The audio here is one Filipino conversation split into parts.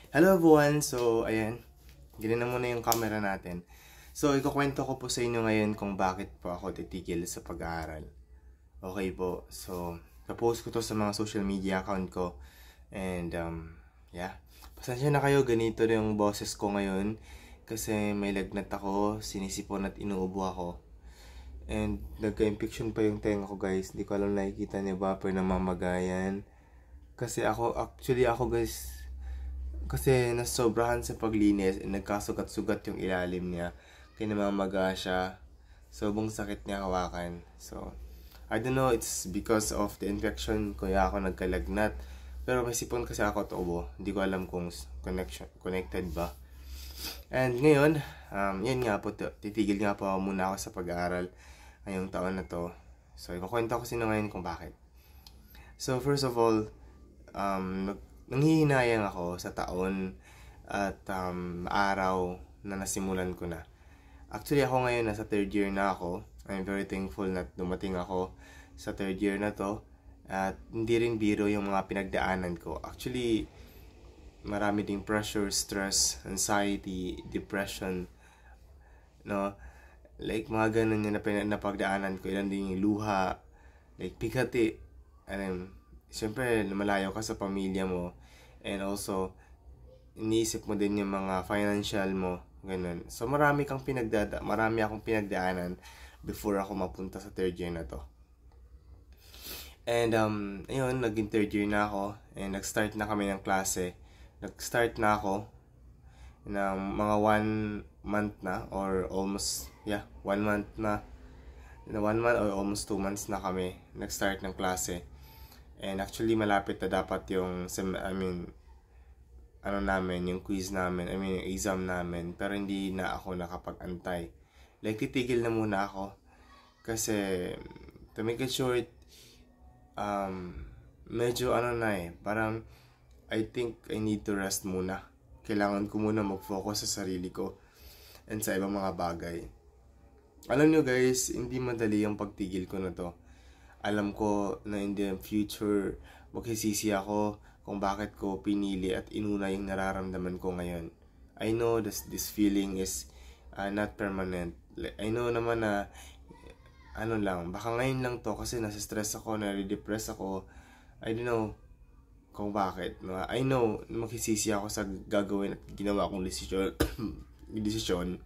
Hello everyone! So, ayan. Ganyan na muna yung camera natin. So, ikukwento ko po sa inyo ngayon kung bakit po ako titigil sa pag-aaral. Okay po. So, na-post ko to sa mga social media account ko. And, yeah. Pasensya na kayo, ganito na yung boses ko ngayon. Kasi may lagnat ako, sinisipon at inuubo ako. And, nagka-infection pa yung tenga ko guys. Hindi ko alam nakikita niyo ba, pero namamagayan. Kasi ako guys, kasi nasobrahan sa paglinis, nagkasugat-sugat yung ilalim niya. Kaya namamaga siya. Sobrang sakit niya hawakan. So, I don't know, it's because of the infection kaya ako nagkalagnat. Pero may sipon kasi ako at ubo. Hindi ko alam kung connected ba. And ngayon, yun nga po, titigil nga po muna ako sa pag-aaral ngayong taon na to. So, ikukwento ko sino ngayon kung bakit. So, first of all, nanghihinayang ako sa taon at araw na nasimulan ko na. Actually, ako ngayon nasa third year na ako. I'm very thankful na dumating ako sa third year na to. At hindi rin biro yung mga pinagdaanan ko. Actually, marami ding pressure, stress, anxiety, depression, no? Like, mga ganun yung napagdaanan ko. Ilan din yung luha, like, pigati. Siyempre, malayo ka sa pamilya mo. And also, iniisip mo din yung mga financial mo. Ganun. So, marami akong pinagdaanan before ako mapunta sa third year na to. And, ayun, naging third year na ako. And, nag-start na kami ng klase. Nag-start na ako ng mga 1 month na or almost, 1 month na. 1 month or almost 2 months na kami nag-start ng klase. And actually, malapit na dapat yung, yung quiz namin, yung exam namin. Pero hindi na ako nakapag-antay. Like, titigil na muna ako. Kasi, to make it short, medyo parang, I think I need to rest muna. Kailangan ko muna mag-focus sa sarili ko and sa ibang mga bagay. Alam nyo guys, hindi madali yung pagtigil ko na to. Alam ko na in the future, magsisisi ako kung bakit ko pinili at inuna yung nararamdaman ko ngayon. I know this feeling is not permanent. I know naman na, baka ngayon lang to kasi nasa-stress ako, nare-depress ako. I don't know kung bakit. No? I know, magsisisi ako sa gagawin at ginawa kong desisyon.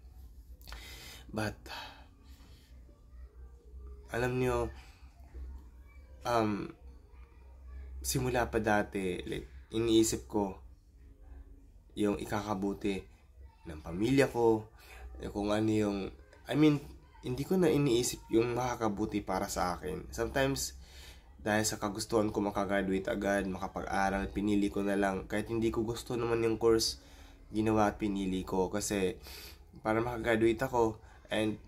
But, alam nyo, simula pa dati, like, iniisip ko yung ikakabuti ng pamilya ko, kung ano yung, hindi ko na iniisip yung makakabuti para sa akin. Sometimes, dahil sa kagustuhan ko makagraduate agad, makapag-aral, pinili ko na lang, kahit hindi ko gusto naman yung course, ginawa at pinili ko, kasi, para makagraduate ako, and,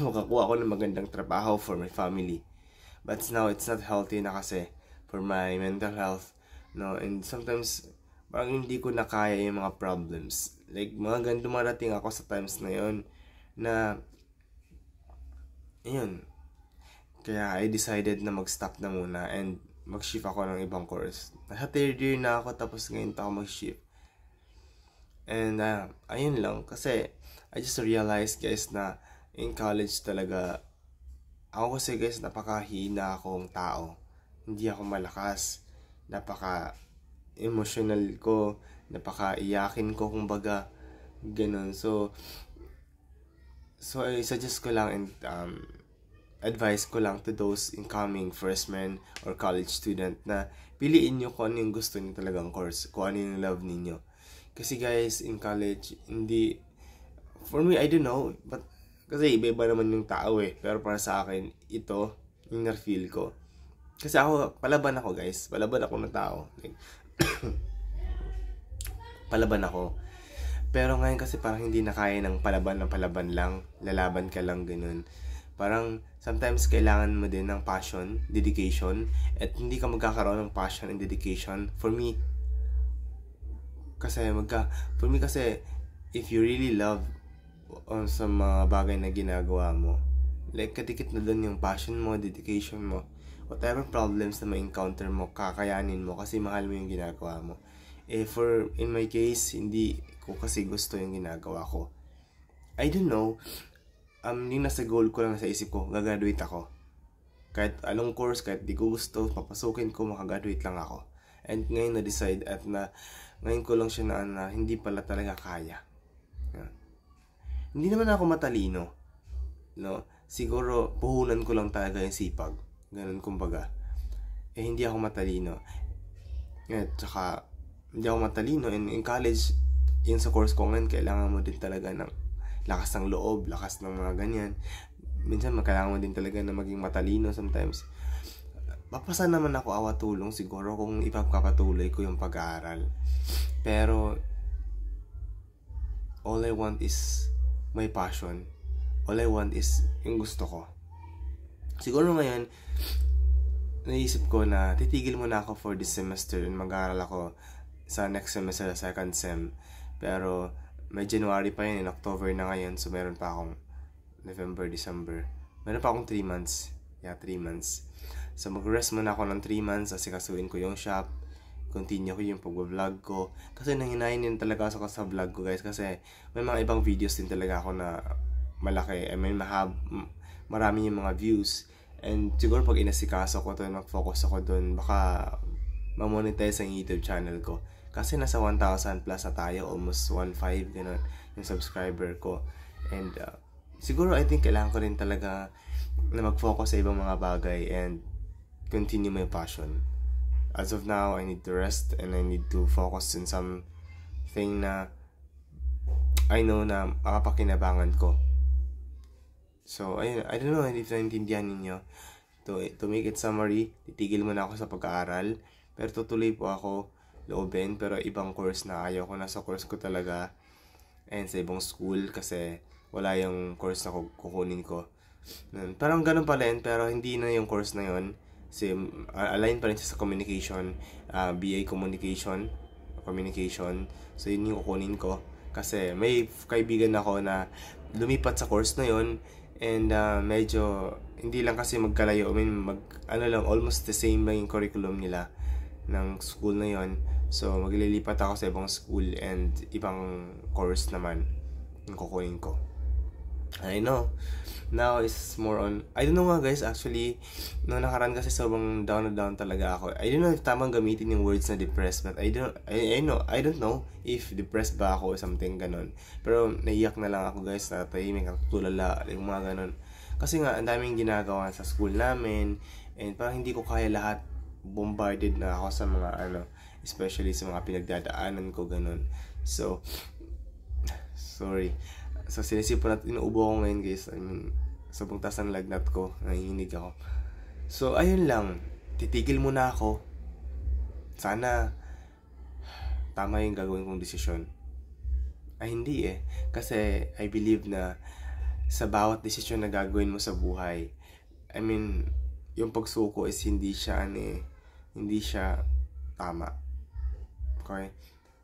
makakuha ako ng magandang trabaho for my family. But now, it's not healthy na kasi for my mental health. No? And sometimes, parang hindi ko na kaya yung mga problems. Like, mga dumarating ako sa times na yun na, ayun. Kaya I decided na mag-stop na muna and mag-shift ako ng ibang course. Nasa third year na ako, tapos ngayon ako mag-shift. And, ayun lang. Kasi, I just realized, guys, na in college talaga, ako kasi guys, napakahina akong tao. Hindi ako malakas. Napaka-emotional ko. Napaka-iyakin ko, kumbaga. Ganun. So I suggest ko lang and advice ko lang to those incoming freshmen or college student na piliin nyo kung ano yung gusto nyo talagang course. Kung ano yung love ninyo. Kasi guys, in college, for me, I don't know, but kasi iba-iba naman yung tao eh. Pero para sa akin, ito, yung na-feel ko. Kasi palaban ako guys. Palaban ako ng tao. Like, palaban ako. Pero ngayon kasi parang hindi na kaya ng palaban lang. Lalaban ka lang, ganun. Parang sometimes kailangan mo din ng passion, dedication. At hindi ka magkakaroon ng passion and dedication. For me, kasi if you really love sa mga bagay na ginagawa mo, like kadikit na doon yung passion mo, dedication mo, whatever problems na ma-encounter mo, kakayanin mo kasi mahal mo yung ginagawa mo. In my case, hindi ko kasi gusto yung ginagawa ko. I don't know, yung nasa goal ko lang sa isip ko, gagraduate ako. Kahit anong course, kahit di ko gusto, papasukin ko, makagraduate lang ako. And ngayon na-decide ngayon ko lang siya na hindi pala talaga kaya. Yeah. Hindi naman ako matalino. No? Siguro, puhunan ko lang talaga yung sipag. Ganun kumbaga. Hindi ako matalino. At saka, hindi ako matalino. In college, yun sa course ko ngayon, kailangan mo din talaga ng lakas ng loob, lakas ng mga ganyan. Minsan, kailangan mo din talaga na maging matalino sometimes. Papasa naman ako awa tulong siguro kung ipagpapatuloy ko yung pag-aaral. Pero, all I want is my passion. All I want is yung gusto ko. Siguro ngayon, naisip ko na titigil muna ako for this semester and mag-aaral ako sa next semester, second sem. Pero may January pa yun, in October na ngayon, so meron pa akong November, December. Meron pa akong 3 months. Yeah, 3 months. So mag-rest muna ako ng 3 months, asikasuin ko yung shop, continue ko yung pag-vlog ko. Kasi nanginayin din talaga ako sa vlog ko, guys, kasi may mga ibang videos din talaga ako na malaki. I mean, marami yung mga views. And siguro pag inasikaso ko to, mag-focus ako dun, baka ma-monetize ang YouTube channel ko. Kasi nasa 1,000 plus na tayo, almost 1,500, gano'n, yung subscriber ko. And siguro I think kailangan ko rin talaga na mag-focus sa ibang mga bagay and continue my passion. As of now, I need to rest and I need to focus in something na I know na makapakinabangan ko. So, ayun, I don't know if naintindihan ninyo. To make it summary, titigil muna ako sa pag-aaral. Pero tutuloy po ako loobin. Pero ibang course na ayaw ko. Nasa course ko talaga. And sa ibang school kasi wala yung course na kukunin ko. Parang ganun pa rin. Pero hindi na yung course na yun. Kasi align pa rin siya sa communication. BA Communication. So, yun yung kukunin ko. Kasi may kaibigan ako na lumipat sa course na yun. And medyo hindi lang kasi magkalayo. I mean, almost the same lang yung curriculum nila ng school na yon. So, maglilipat ako sa ibang school and ibang course naman yung kukunin ko. I know. Now is more on, I don't know nga guys, actually, no nakaraan kasi sobrang down na down talaga ako. I don't know if tamang gamitin yung words na depressed, but I don't know if depressed ba ako or something ganon. Pero naiyak na lang ako guys, natahimik, tulala, yung mga ganon. Kasi nga, ang daming ginagawa sa school namin, and parang hindi ko kaya lahat, bombarded na ako sa mga especially sa mga pinagdadaanan ko ganon. So, sorry. So, sinisipon at inuubo ako ngayon guys. I mean, sobrang taas ng lagnat ko. Nanginginig ako. So, ayun lang. Titigil muna ako. Sana tama yung gagawin kong desisyon. Ay, hindi eh. Kasi, I believe na sa bawat desisyon na gagawin mo sa buhay, I mean, yung pagsuko is hindi siya tama. Okay?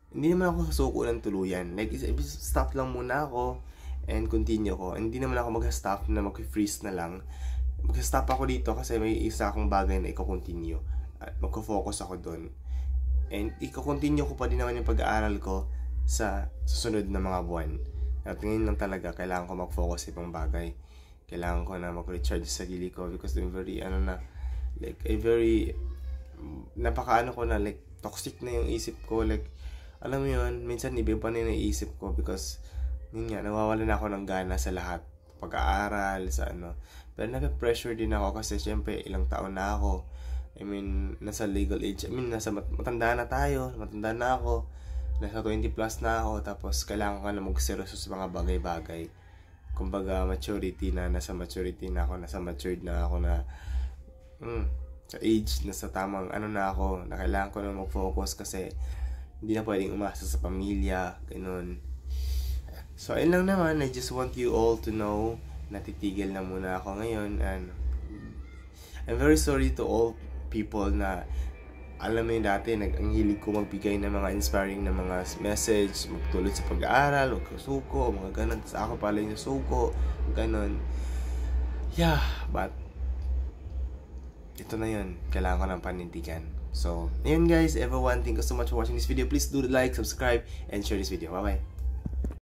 Hindi naman ako susuko ng tuluyan. Like, stop lang muna ako and continue ko. Hindi naman ako mag-stop na mag-freeze na lang. Mag-stop ako dito kasi may isa akong bagay na i-continue. At mag-focus ako doon. And i-continue ko pa din naman yung pag-aaral ko sa susunod na mga buwan. At ngayon lang talaga, kailangan ko mag-focus sa ibang bagay. Kailangan ko na mag-recharge sa sarili ko because I'm very, toxic na yung isip ko. Like, alam mo yun, minsan iba pa na yung naisip ko because yun nga, nawawalan ako ng gana sa lahat. Pag-aaral, sa Pero nag-pressure din ako kasi syempre ilang taon na ako. I mean, nasa legal age. I mean, matanda na tayo. Matanda na ako. Nasa 20 plus na ako. Tapos kailangan ko na mag-seryoso sa mga bagay-bagay. Kumbaga, maturity na. Nasa maturity na ako. Nasa matured na ako na sa age, nasa tamang na ako. Na kailangan ko na mag-focus kasi hindi na pwedeng umasa sa pamilya. Ganun. So, ayun lang naman. I just want you all to know na titigil na muna ako ngayon. And I'm very sorry to all people na alam mo yung dati, ang hilig ko magbigay ng mga inspiring na mga message, magtulad sa pag-aaral, huwag suko, mga ganun. Tapos ako pala yung suko, ganun. Yeah, but ito na yun. Kailangan ko ng panindigan. So, ayun guys, everyone, thank you so much for watching this video. Please do like, subscribe, and share this video. Bye-bye.